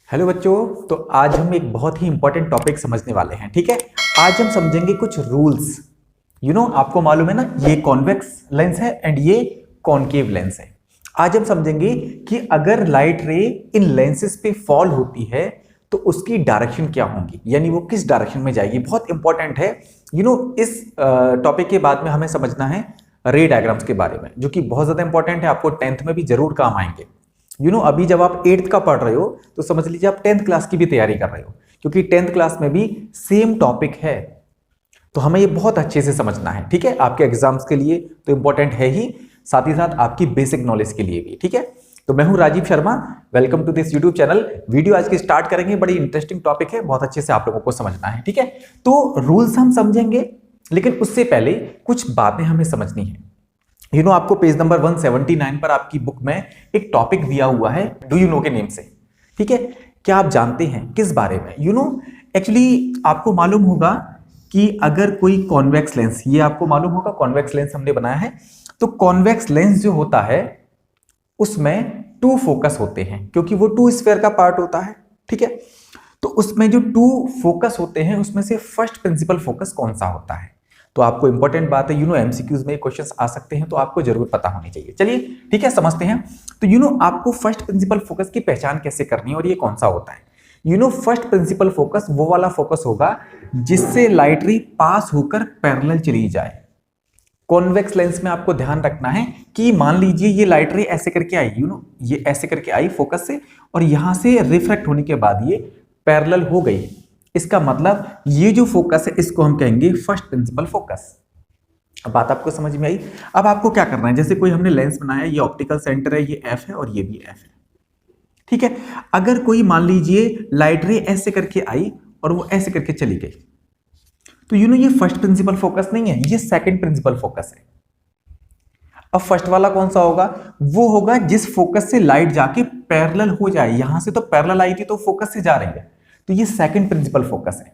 Hello बच्चों। तो आज हम एक बहुत ही इंपॉर्टेंट टॉपिक समझने वाले हैं। ठीक है, आज हम समझेंगे कुछ रूल्स। आपको मालूम है ना, ये कॉन्वेक्स लेंस है एंड ये कॉनकेव लेंस है। आज हम समझेंगे कि अगर लाइट रे इन लेंसेस पे फॉल होती है तो उसकी डायरेक्शन क्या होंगी, यानी वो किस डायरेक्शन में जाएगी। बहुत इंपॉर्टेंट है। इस टॉपिक के बाद में हमें समझना है रे डायग्राम्स के बारे में, जो कि बहुत ज्यादा इंपॉर्टेंट है, आपको 10th में भी जरूर काम आएंगे। अभी जब आप 8th का पढ़ रहे हो तो समझ लीजिए आप 10th क्लास की भी तैयारी कर रहे हो, क्योंकि 10th क्लास में भी सेम टॉपिक है। तो हमें ये बहुत अच्छे से समझना है। ठीक है, आपके एग्जाम्स के लिए तो इंपॉर्टेंट है ही, साथ ही साथ आपकी बेसिक नॉलेज के लिए भी। ठीक है, तो मैं हूं Rajeev Sharma, welcome to this YouTube channel. Video आज की स्टार्ट करेंगे, बड़ी इंटरेस्टिंग टॉपिक है, बहुत अच्छे से आप लोगों को समझना है। ठीक है, तो रूल्स हम समझेंगे, लेकिन उससे पहले कुछ बातें हमें समझनी है। आपको पेज नंबर 179 पर आपकी बुक में एक टॉपिक दिया हुआ है डू यू नो के नेम से। ठीक है, क्या आप जानते हैं किस बारे में? एक्चुअली आपको मालूम होगा कि अगर कोई कॉन्वेक्स लेंस, ये आपको मालूम होगा कॉन्वेक्स लेंस हमने बनाया है, तो कॉन्वेक्स लेंस जो होता है उसमें टू फोकस होते हैं, क्योंकि वो टू स्फीयर का पार्ट होता है। ठीक है, तो उसमें जो टू फोकस होते हैं उसमें से फर्स्ट प्रिंसिपल फोकस कौन सा होता है? तो आपको इंपॉर्टेंट बात है, एमसीक्यूज में क्वेश्चंस आ सकते हैं, तो आपको जरूर पता होनी चाहिए। चलिए ठीक है, समझते हैं। तो आपको फर्स्ट प्रिंसिपल फोकस की पहचान कैसे करनी है और ये कौन सा होता है? फर्स्ट प्रिंसिपल फोकस वो वाला फोकस होगा जिससे लाइट रे पास होकर पैरेलल चली जाए। कॉन्वेक्स लेंस में आपको ध्यान रखना है कि मान लीजिए ये लाइट रे ऐसे करके आई, ये ऐसे करके आई फोकस से, और यहां से रिफ्रैक्ट होने के बाद ये पैरेलल हो गई। इसका मतलब ये जो फोकस है इसको हम कहेंगे फर्स्ट प्रिंसिपल फोकस। अब बात आपको समझ में आई। अब आपको क्या करना है, जैसे कोई हमने लेंस बनाया, ये ऑप्टिकल सेंटर है, ये एफ है और ये भी एफ है। ठीक है, अगर कोई मान लीजिए लाइट रे ऐसे करके आई और वो ऐसे करके चली गई, तो ये फर्स्ट प्रिंसिपल फोकस नहीं है, ये सेकंड प्रिंसिपल फोकस है। अब फर्स्ट वाला कौन सा होगा? वो होगा जिस फोकस से लाइट जाके पैरेलल हो जाए। यहां से तो पैरेलल आई थी तो फोकस से जा रही है, तो ये सेकंड प्रिंसिपल फोकस है।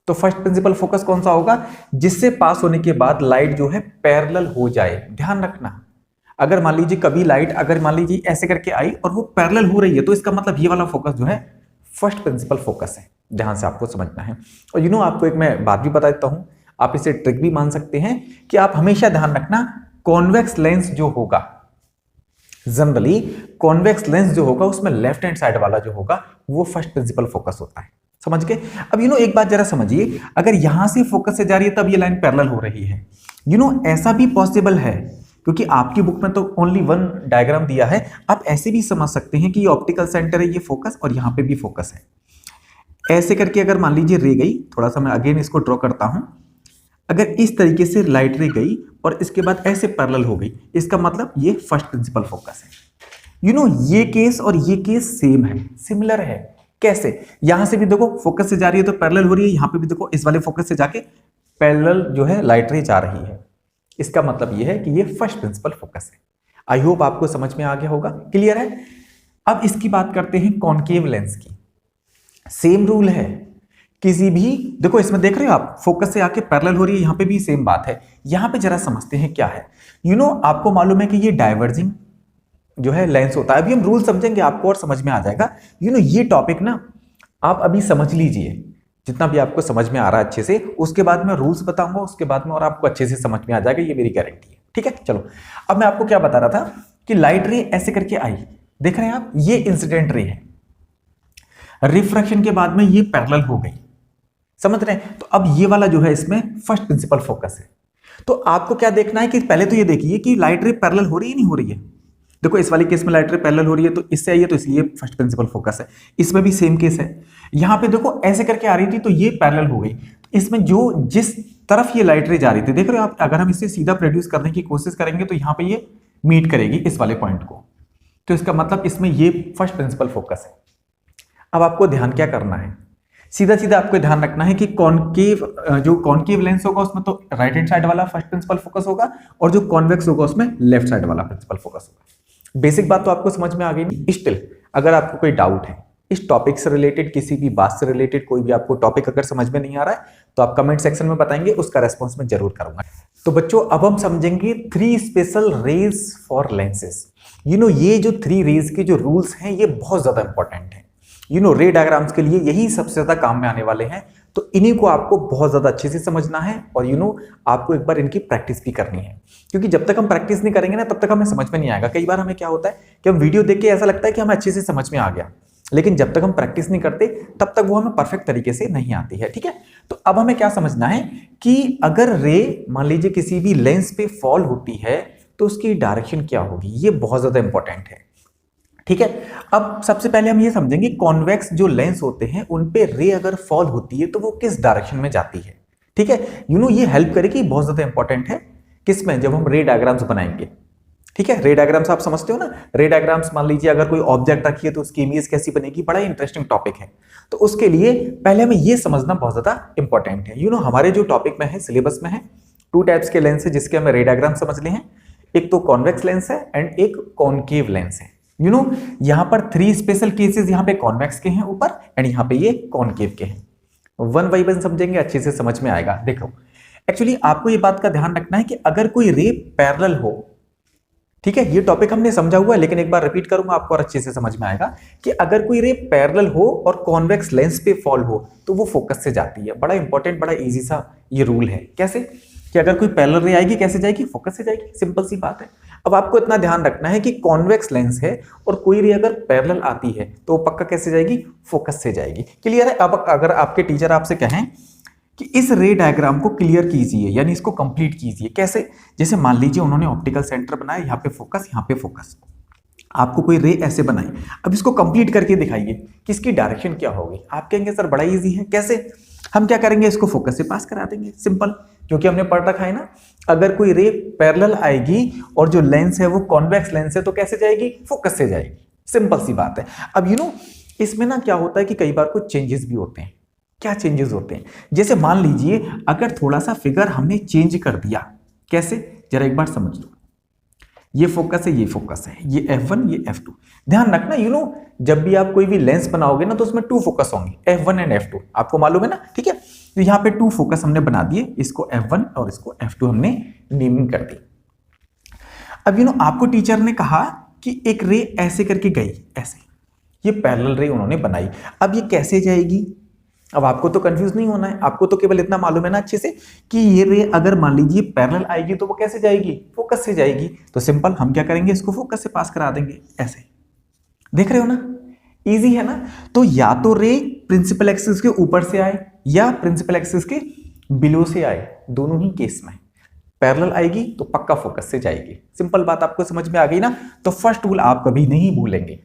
तो फर्स्ट प्रिंसिपल फोकस कौन सा होगा? जिससे पास होने के बाद लाइट जो है पैरेलल हो जाए। ध्यान रखना, अगर मान लीजिए कभी लाइट अगर मान लीजिए ऐसे करके आई और वो पैरेलल हो रही है, तो इसका मतलब ये वाला फोकस जो है फर्स्ट प्रिंसिपल फोकस है। ध्यान से आपको समझना है। और आपको एक मैं बात भी बता देता हूं, आप इसे ट्रिक भी मान सकते हैं कि आप हमेशा ध्यान रखना, कॉन्वेक्स लेंस जो होगा, जनरली कॉन्वेक्स लेंस जो होगा उसमें लेफ्ट हैंड साइड वाला जो होगा वो फर्स्ट प्रिंसिपल फोकस होता है। समझ गए? अब एक बात जरा समझिए, अगर यहां से फोकस से जा रही है तब ये लाइन पैरेलल हो रही है। ऐसा भी पॉसिबल है, क्योंकि आपकी बुक में तो ओनली वन डायग्राम दिया है। आप ऐसे भी समझ सकते हैं कि ये ऑप्टिकल सेंटर है, ये फोकस, और यहां पे भी फोकस है। ऐसे करके अगर मान लीजिए रे गई, थोड़ा सा मैं अगेन इसको ड्रॉ करता हूं, अगर इस तरीके से लाइट रे गई और इसके बाद ऐसे पैरेलल हो गई, इसका मतलब ये फर्स्ट प्रिंसिपल फोकस है। ये केस और ये केस सेम है, सिमिलर है। कैसे? यहां से भी देखो फोकस से जा रही है तो पैरेलल हो रही है, यहां पे भी देखो इस वाले फोकस से जाके पैरेलल जो है लाइट रे जा रही है। इसका मतलब ये है कि ये फर्स्ट प्रिंसिपल फोकस है। आई होप आपको समझ में आ गया होगा, क्लियर है। अब इसकी बात करते हैं कॉनकेव लेंस की। सेम रूल है, किसी भी देखो इसमें देख रहे हो आप, फोकस से आके पैरेलल हो रही है, यहां पे भी सेम बात है। यहां पे जरा समझते हैं क्या है। आपको मालूम है कि ये डाइवर्जिंग जो है लेंस होता है। अभी हम रूल समझेंगे, आपको और समझ में आ जाएगा। ये टॉपिक ना आप अभी समझ लीजिए, जितना भी आपको समझ में आ रहा है अच्छे से, उसके बाद मैं रूल्स बताऊंगा, उसके बाद में और आपको अच्छे से समझ में आ जाएगा, ये मेरी गारंटी है। ठीक है, चलो अब मैं आपको क्या बता रहा था कि लाइट रे ऐसे करके आई, देख रहे हैं आप, ये इंसिडेंट रे है, रिफ्रैक्शन के बाद में ये पैरेलल हो गई, समझ रहे हैं। तो अब ये वाला जो है इसमें फर्स्ट प्रिंसिपल फोकस है। तो आपको क्या देखना है कि पहले तो ये देखिए कि लाइट रे पैरेलल हो रही है नहीं हो रही है। देखो इस वाली केस में लाइट रे पैरेलल हो रही है, तो इससे आई है तो इसलिए फर्स्ट प्रिंसिपल फोकस है। इसमें भी सेम केस है, यहां पे देखो ऐसे करके आ रही थी तो ये पैरेलल हो गई। इसमें जो जिस तरफ ये लाइट रे जा रही थी, देख रहे हो आप, अगर हम इसे सीधा प्रोड्यूस करने की कोशिश करेंगे तो यहां पे ये मीट करेगी इस वाले पॉइंट को, तो इसका मतलब इसमें ये फर्स्ट प्रिंसिपल फोकस है। अब आपको ध्यान क्या करना है, सीधा सीधा आपको ध्यान रखना है कि जो कॉनकेव लेंस होगा उसमें तो राइट हैंड साइड वाला फर्स्ट प्रिंसिपल फोकस होगा, और जो कॉन्वेक्स होगा उसमें लेफ्ट साइड वाला प्रिंसिपल फोकस होगा। बेसिक बात तो आपको समझ में आ गई। स्टिल अगर आपको कोई डाउट है इस टॉपिक से रिलेटेड, किसी भी बात से रिलेटेड, कोई भी आपको टॉपिक अगर समझ में नहीं आ रहा है तो आप कमेंट सेक्शन में बताएंगे, उसका रेस्पॉन्स मैं जरूर करूंगा। तो बच्चों अब हम समझेंगे 3 स्पेशल रेज फॉर लेंसेज। ये जो 3 रेज के जो रूल्स हैं ये बहुत ज्यादा इंपॉर्टेंट है। रे डायग्राम्स के लिए यही सबसे ज्यादा काम में आने वाले हैं। तो इन्हीं को आपको बहुत ज्यादा अच्छे से समझना है और आपको एक बार इनकी प्रैक्टिस भी करनी है, क्योंकि जब तक हम प्रैक्टिस नहीं करेंगे ना तब तक हमें समझ में नहीं आएगा। कई बार हमें क्या होता है कि हम वीडियो देख के ऐसा लगता है कि हमें अच्छे से समझ में आ गया, लेकिन जब तक हम प्रैक्टिस नहीं करते तब तक वो हमें परफेक्ट तरीके से नहीं आती है। ठीक है, तो अब हमें क्या समझना है कि अगर रे मान लीजिए किसी भी लेंस पे फॉल होती है तो उसकी डायरेक्शन क्या होगी, ये बहुत ज्यादा इंपॉर्टेंट है। ठीक है, अब सबसे पहले हम ये समझेंगे कॉन्वेक्स जो लेंस होते हैं उन पे रे अगर फॉल होती है तो वो किस डायरेक्शन में जाती है। ठीक है, ये हेल्प करेगी, बहुत ज्यादा इंपॉर्टेंट है किसमें, जब हम रे डायग्राम्स बनाएंगे। ठीक है, रे डायग्राम्स आप समझते हो ना, रे डायग्राम्स मान लीजिए अगर कोई ऑब्जेक्ट रखी है तो उसकी इमेज कैसी बनेगी, बड़ा इंटरेस्टिंग टॉपिक है। तो उसके लिए पहले हमें ये समझना बहुत ज्यादा इंपॉर्टेंट है। हमारे जो टॉपिक में है, सिलेबस में है, 2 टाइप्स के लेंस है जिसके हमें रे डायग्राम समझ ले हैं। एक तो कॉन्वेक्स लेंस है एंड एक कॉनकेव लेंस है। यहां पर 3 स्पेशल केसेस यहाँ पे कॉन्वेक्स के हैं ऊपर एंड यहाँ पे ये कॉनकेव के हैं। वन बाई वन समझेंगे, अच्छे से समझ में आएगा। देखो एक्चुअली आपको ये बात का ध्यान रखना है कि अगर कोई रे पैरेलल हो, ठीक है, ये टॉपिक हमने समझा हुआ है लेकिन एक बार रिपीट करूंगा आपको और अच्छे से समझ में आएगा कि अगर कोई रे पैरेलल हो और कॉन्वेक्स लेंस पे फॉल हो तो वो फोकस से जाती है। बड़ा इंपॉर्टेंट, बड़ा इजी सा ये रूल है। कैसे कि अगर कोई पैरेलल रे आएगी कैसे जाएगी, फोकस से जाएगी, सिंपल सी बात है। अब आपको इतना ध्यान रखना है कि कॉन्वेक्स लेंस है और कोई रे अगर पैरेलल आती है तो वो पक्का कैसे जाएगी, फोकस से जाएगी। क्लियर है। अब अगर आपके टीचर आपसे कहें कि इस रे डायग्राम को क्लियर कीजिए यानी इसको कंप्लीट कीजिए, कैसे, जैसे मान लीजिए उन्होंने ऑप्टिकल सेंटर बनाया, यहाँ पे फोकस, यहाँ पे फोकस, आपको कोई रे ऐसे बनाई, अब इसको कंप्लीट करके दिखाइए कि इसकी डायरेक्शन क्या होगी। आप कहेंगे सर बड़ा इजी है, कैसे, हम क्या करेंगे, इसको फोकस से पास करा देंगे, सिंपल, क्योंकि हमने पढ़ रखा है ना, अगर कोई रे पैरेलल आएगी और जो लेंस है वो कॉन्वेक्स लेंस है तो कैसे जाएगी, फोकस से जाएगी, सिंपल सी बात है। अब इसमें ना क्या होता है कि कई बार कुछ चेंजेस भी होते हैं। क्या चेंजेस होते हैं, जैसे मान लीजिए अगर थोड़ा सा फिगर हमने चेंज कर दिया, कैसे, जरा एक बार समझ लो, ये फोकस है, ये फोकस है, ये F1 ये F2। ध्यान रखना जब भी आप कोई भी लेंस बनाओगे ना तो उसमें 2 फोकस होंगे, F1 एंड F2, आपको मालूम है ना। ठीक है, तो यहाँ पे 2 फोकस हमने बना दिए, इसको F1 और इसको F2 हमने नेमिंग कर दी। अब आपको टीचर ने कहा कि एक रे ऐसे करके गई, ऐसे, ये पैरेलल रे उन्होंने बनाई, अब ये कैसे जाएगी। अब आपको तो कंफ्यूज नहीं होना है, आपको तो केवल इतना मालूम है ना अच्छे से कि ये रे अगर मान लीजिए पैरेलल आएगी तो वो कैसे जाएगी, फोकस से जाएगी। तो सिंपल हम क्या करेंगे, इसको फोकस से पास करा देंगे, ऐसे, देख रहे हो ना, इजी है ना। तो या तो रे प्रिंसिपल एक्सिस के ऊपर से आए या प्रिंसिपल एक्सिस के बिलो से आए, दोनों ही केस में पैरेलल आएगी तो पक्का फोकस से जाएगी। सिंपल बात आपको समझ में आ गई ना। तो फर्स्ट रूल आप कभी नहीं भूलेंगे,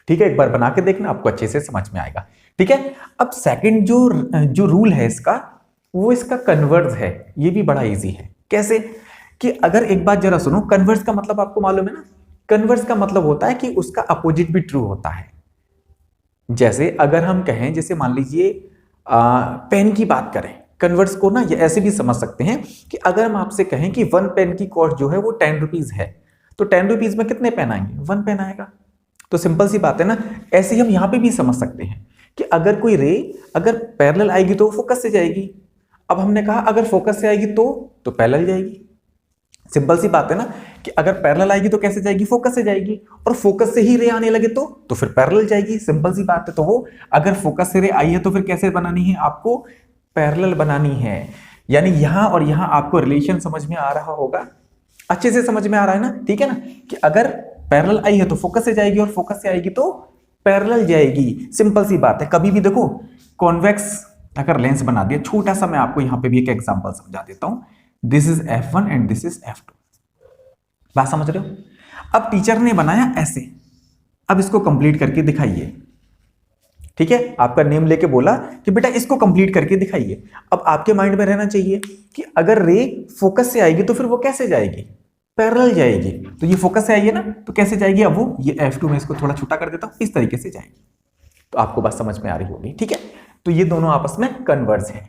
ठीक है, एक बार बना के देखना, आपको अच्छे से समझ में आएगा। ठीक है, अब सेकंड जो रूल है इसका, वो इसका कन्वर्स है, ये भी बड़ा इजी है। कैसे कि अगर एक बात जरा सुनो, कन्वर्स का मतलब आपको मालूम है ना, कन्वर्स का मतलब होता है कि उसका अपोजिट भी ट्रू होता है। जैसे अगर हम कहें, जैसे मान लीजिए पेन की बात करें, कन्वर्स को ना ये ऐसे भी समझ सकते हैं कि अगर हम आपसे कहें कि 1 पेन की कॉस्ट जो है वो 10 रुपीज है, तो 10 रुपीज में कितने पेन आएंगे, 1 पेन आएगा। तो सिंपल सी बात है ना। ऐसे ही हम यहां पे भी समझ सकते हैं कि अगर कोई रे अगर पैरेलल आएगी तो फोकस से जाएगी। अब हमने कहा अगर फोकस से आएगी तो पैरेलल जाएगी। सिंपल सी बात है ना कि अगर पैरेलल आएगी तो कैसे जाएगी, फोकस से जाएगी, और फोकस से ही रे आने लगे तो फिर पैरेलल जाएगी। सिंपल सी बात है। तो वो अगर फोकस से रे आई है तो फिर कैसे बनानी है, आपको पैरेलल बनानी है। यानी यहां और यहां आपको रिलेशन समझ में आ रहा होगा, अच्छे से समझ में आ रहा है ना। ठीक है ना, कि अगर पैरेलल आई है तो फोकस से जाएगी और फोकस से आएगी तो पैरेलल जाएगी। सिंपल सी बात है। कभी भी देखो कॉन्वेक्स अगर लेंस बना दिया, छोटा सा मैं आपको यहां पे भी एक एग्जांपल समझा देता हूं। This is F1 and this is F2, बात समझ रहे हो। अब टीचर ने बनाया ऐसे, अब इसको कंप्लीट करके दिखाइए। ठीक है, आपका नेम लेके बोला कि बेटा इसको कंप्लीट करके दिखाइए। अब आपके माइंड में रहना चाहिए कि अगर रे फोकस से आएगी तो फिर वो कैसे जाएगी, पैरेलल जाएगी। तो ये फोकस से आई है ना, तो कैसे जाएगी, अब वो ये F2 में इसको थोड़ा छोटा कर देता हूं, इस तरीके से जाएगी। तो आपको बात समझ में आ रही होगी। ठीक है, तो ये दोनों आपस में कन्वर्ज है,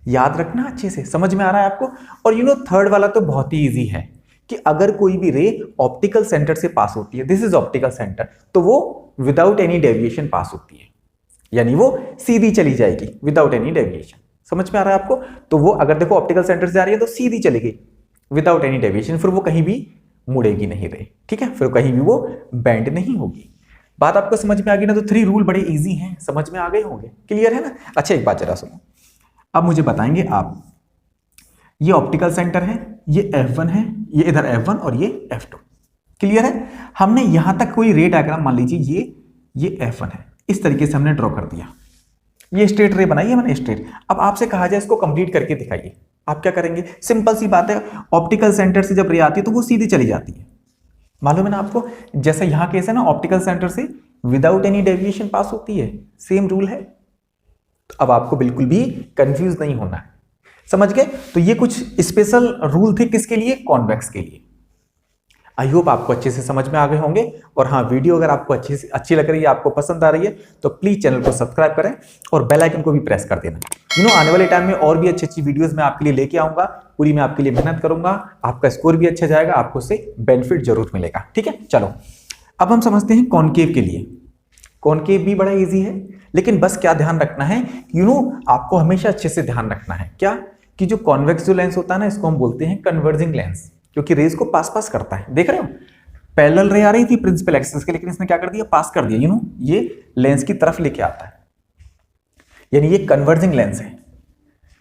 याद रखना अच्छे से, समझ में आ रहा है आपको। और थर्ड वाला तो बहुत ही इजी है कि अगर कोई भी रे ऑप्टिकल सेंटर से पास होती है, दिस इज ऑप्टिकल सेंटर, तो वो विदाउट एनी डेविएशन पास होती है, यानी वो सीधी चली जाएगी विदाउट एनी डेविएशन। समझ में आ रहा है आपको। तो वो अगर देखो ऑप्टिकल सेंटर से आ रही है तो सीधी चलेगी विदाउट एनी डेविएशन, फिर वो कहीं भी मुड़ेगी नहीं रे। ठीक है, फिर कहीं भी वो बेंड नहीं होगी। बात आपको समझ में आ गई ना? तो 3 रूल बड़े इजी हैं, समझ में आ गए होंगे, क्लियर है ना? अच्छा एक बात जरा सुनो, अब मुझे बताएंगे आप, ये ऑप्टिकल सेंटर है, ये F1 है, ये इधर F1 और ये F2, क्लियर है? हमने यहां तक कोई रे डायग्राम मान लीजिए ये F1 है, इस तरीके से हमने ड्रॉ कर दिया, ये स्ट्रेट रे बनाई है मैंने स्ट्रेट। अब आपसे कहा जाए इसको कंप्लीट करके दिखाइए, आप क्या करेंगे? सिंपल सी बात है, ऑप्टिकल सेंटर से जब रे आती है तो वो सीधी चली जाती है, मालूम है ना आपको? जैसे यहां केस है ना, ऑप्टिकल सेंटर से विदाउट एनी डेविएशन पास होती है, सेम रूल है। तो अब आपको बिल्कुल भी कंफ्यूज नहीं होना है, समझ गए? तो ये कुछ स्पेशल रूल थे किसके लिए? कॉन्वेक्स के लिए। आई होप आपको अच्छे से समझ में आ गए होंगे। और हाँ, वीडियो अगर आपको अच्छी लग रही है, आपको पसंद आ रही है, तो प्लीज चैनल को सब्सक्राइब करें और बेल आइकन को भी प्रेस कर देना। आने वाले टाइम में और भी अच्छी वीडियोस मैं आपके लिए लेके आऊंगा, पूरी मैं आपके लिए मेहनत करूंगा, आपका स्कोर भी अच्छा जाएगा, आपको उससे बेनिफिट जरूर मिलेगा, ठीक है? चलो अब हम समझते हैं कॉनकेव के लिए। कॉनकेव भी बड़ा ईजी है, लेकिन बस क्या ध्यान रखना है, आपको हमेशा अच्छे से ध्यान रखना है क्या, कि जो कॉन्वेक्स जो लेंस होता है ना, इसको हम बोलते हैं कन्वर्जिंग लेंस, क्योंकि रेज को पास पास करता है। देख रहे हो, पैरेलल रे आ रही थी प्रिंसिपल एक्सिस के, लेकिन इसने क्या कर दिया? पास कर दिया, ये लेंस की तरफ लेके आता है, यानी ये कन्वर्जिंग लेंस है।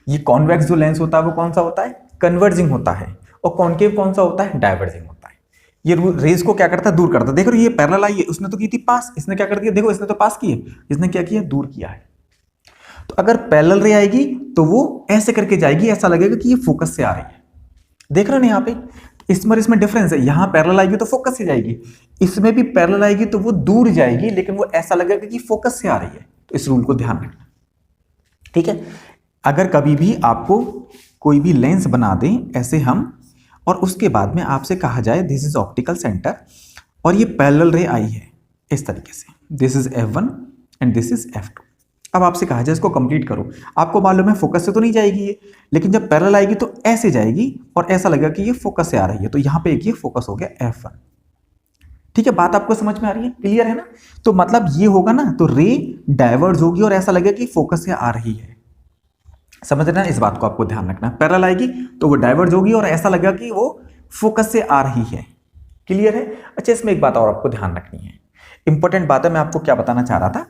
ये कॉन्वेक्स जो लेंस होता है वो कौन सा होता है? कन्वर्जिंग होता है। और कॉनकेव कौन सा होता है? डाइवर्जिंग होता है। ये रेज को क्या करता है? दूर करता है। देखो ये पैरेलल आई है, उसने तो की थी पास, इसने क्या कर दिया? देखो इसने तो पास की है, इसने क्या किया? दूर किया है। तो अगर पैरेलल रे आएगी तो वो ऐसे करके जाएगी, ऐसा लगेगा कि ये फोकस से आ रही है। देख रहे हो ना यहाँ पे, इसमें डिफरेंस है। यहां पैरेलल आएगी तो फोकस से जाएगी, इसमें भी पैरेलल आएगी तो वो दूर जाएगी, लेकिन वो ऐसा लगेगा कि फोकस से आ रही है। तो इस रूल को ध्यान रखना, ठीक है? अगर कभी भी आपको कोई भी लेंस बना दें ऐसे हम, और उसके बाद में आपसे कहा जाए दिस इज ऑप्टिकल सेंटर और ये पैरेलल रे आई है इस तरीके से, this is F1 and this is F2। अब आपसे कहा जाए इसको कंप्लीट करो, आपको मालूम है फोकस से तो नहीं जाएगी ये, लेकिन जब पैरेलल आएगी तो ऐसे जाएगी और ऐसा लगेगा कि ये फोकस से आ रही है। तो यहां पे एक ये फोकस हो गया F1, ठीक है? बात आपको समझ में आ रही है, क्लियर है ना? तो मतलब ये होगा ना, तो रे डाइवर्ज होगी और ऐसा लगेगा कि फोकस से आ रही है, समझ रहे ना? इस बात को आपको ध्यान रखना। पैरेलल आएगी तो वो डाइवर्ज होगी और ऐसा लगेगा कि वो फोकस से आ रही है, क्लियर है? अच्छा, इसमें एक बात और आपको ध्यान रखनी है, इंपॉर्टेंट बात है। मैं आपको क्या बताना चाह रहा था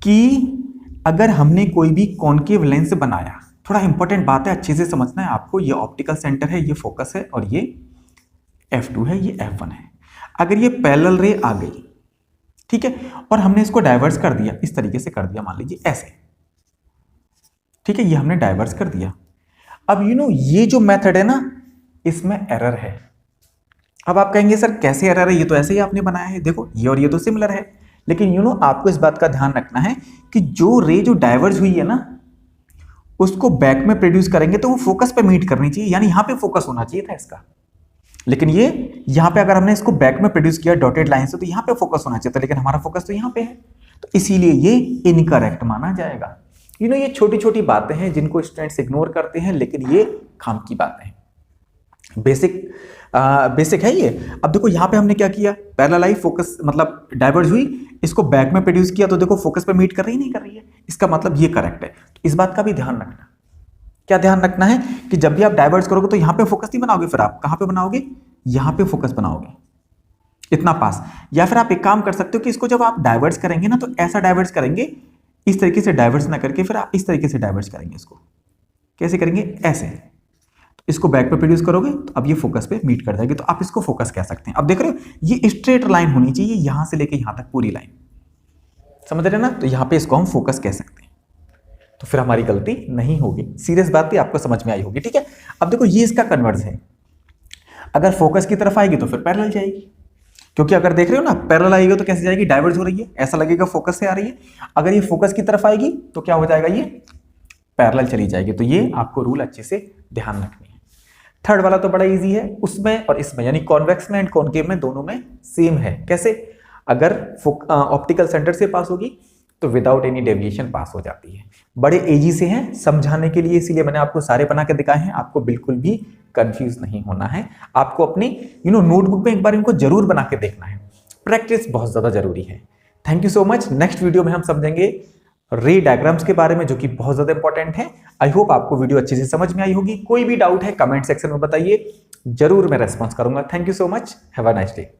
कि अगर हमने कोई भी कॉनकेव लेंस बनाया, थोड़ा इंपॉर्टेंट बात है, अच्छे से समझना है आपको। ये ऑप्टिकल सेंटर है, ये फोकस है, और ये F2 है, ये F1 है। अगर ये पैरेलल रे आ गई, ठीक है, और हमने इसको डाइवर्स कर दिया, इस तरीके से कर दिया, मान लीजिए ऐसे, ठीक है, ये हमने डाइवर्स कर दिया। अब ये जो मेथड है ना, इसमें एरर है। अब आप कहेंगे सर कैसे एरर है? ये तो ऐसे ही आपने बनाया है, देखो ये और ये तो सिमिलर है। लेकिन आपको इस बात का ध्यान रखना है कि जो रे जो डाइवर्ज हुई है ना, उसको बैक में प्रोड्यूस करेंगे तो वो फोकस पे मीट करनी चाहिए, यानी यहां पे फोकस होना चाहिए था इसका। लेकिन ये यहां पे अगर हमने इसको बैक में प्रोड्यूस किया डॉटेड लाइन से, तो यहां पे फोकस होना चाहिए था, लेकिन हमारा फोकस तो यहां पे है, तो इसीलिए ये इनकरेक्ट माना जाएगा। ये छोटी छोटी बातें हैं जिनको स्टूडेंट्स इग्नोर करते हैं, लेकिन ये काम की बातें हैं, बेसिक है ये। अब देखो यहाँ पे हमने क्या किया, पैरेलल आई, फोकस मतलब डाइवर्ज हुई, इसको बैक में प्रोड्यूस किया, तो देखो फोकस पे मीट कर रही नहीं कर रही है, इसका मतलब ये करेक्ट है। तो इस बात का भी ध्यान रखना। क्या ध्यान रखना है कि जब भी आप डाइवर्ज करोगे तो यहाँ पे फोकस नहीं बनाओगे, फिर आप कहाँ पे बनाओगे? यहाँ पे फोकस बनाओगे, इतना पास। या फिर आप एक काम कर सकते हो कि इसको जब आप डाइवर्स करेंगे ना, तो ऐसा डाइवर्स करेंगे, इस तरीके से डाइवर्स ना करके फिर आप इस तरीके से डाइवर्स करेंगे। इसको कैसे करेंगे? ऐसे। तो इसको बैक पे प्रोड्यूस करोगे तो अब ये फोकस पे मीट कर जाएगी, तो आप इसको फोकस कह सकते हैं। अब देख रहे हो, ये स्ट्रेट लाइन होनी चाहिए, यहां से लेके यहां तक पूरी लाइन, समझ रहे ना? तो यहां पे इसको हम फोकस कह सकते हैं, तो फिर हमारी गलती नहीं होगी। सीरियस बात भी आपको समझ में आई होगी, ठीक है? अब देखो ये इसका कन्वर्ज है, अगर फोकस की तरफ आएगी तो फिर पैरेलल जाएगी, क्योंकि अगर देख रहे हो ना पैरेलल आएगी तो कैसे जाएगी? डाइवर्ज हो रही है, ऐसा लगेगा फोकस से आ रही है। अगर ये फोकस की तरफ आएगी तो क्या हो जाएगा? ये पैरेलल चली जाएगी। तो ये आपको रूल अच्छे से ध्यान रखनी है। थर्ड वाला तो बड़ा इजी है, उसमें और इसमें, यानी कॉन्वेक्स में एंड कॉनकेव में दोनों में सेम है। कैसे? अगर ऑप्टिकल सेंटर से पास होगी तो विदाउट एनी डेविएशन पास हो जाती है। बड़े इजी से हैं समझाने के लिए, इसीलिए मैंने आपको सारे बना के दिखाए हैं। आपको बिल्कुल भी कंफ्यूज नहीं होना है। आपको अपनी नोटबुक में एक बार इनको जरूर बना के देखना है, प्रैक्टिस बहुत ज्यादा जरूरी है। Thank you so much. Next video में हम समझेंगे रे डायग्राम्स के बारे में, जो कि बहुत ज्यादा इंपॉर्टेंट है। आई होप आपको वीडियो अच्छे से समझ में आई होगी। कोई भी डाउट है कमेंट सेक्शन में बताइए, जरूर मैं रेस्पॉन्स करूंगा। Thank you so much, have a nice day.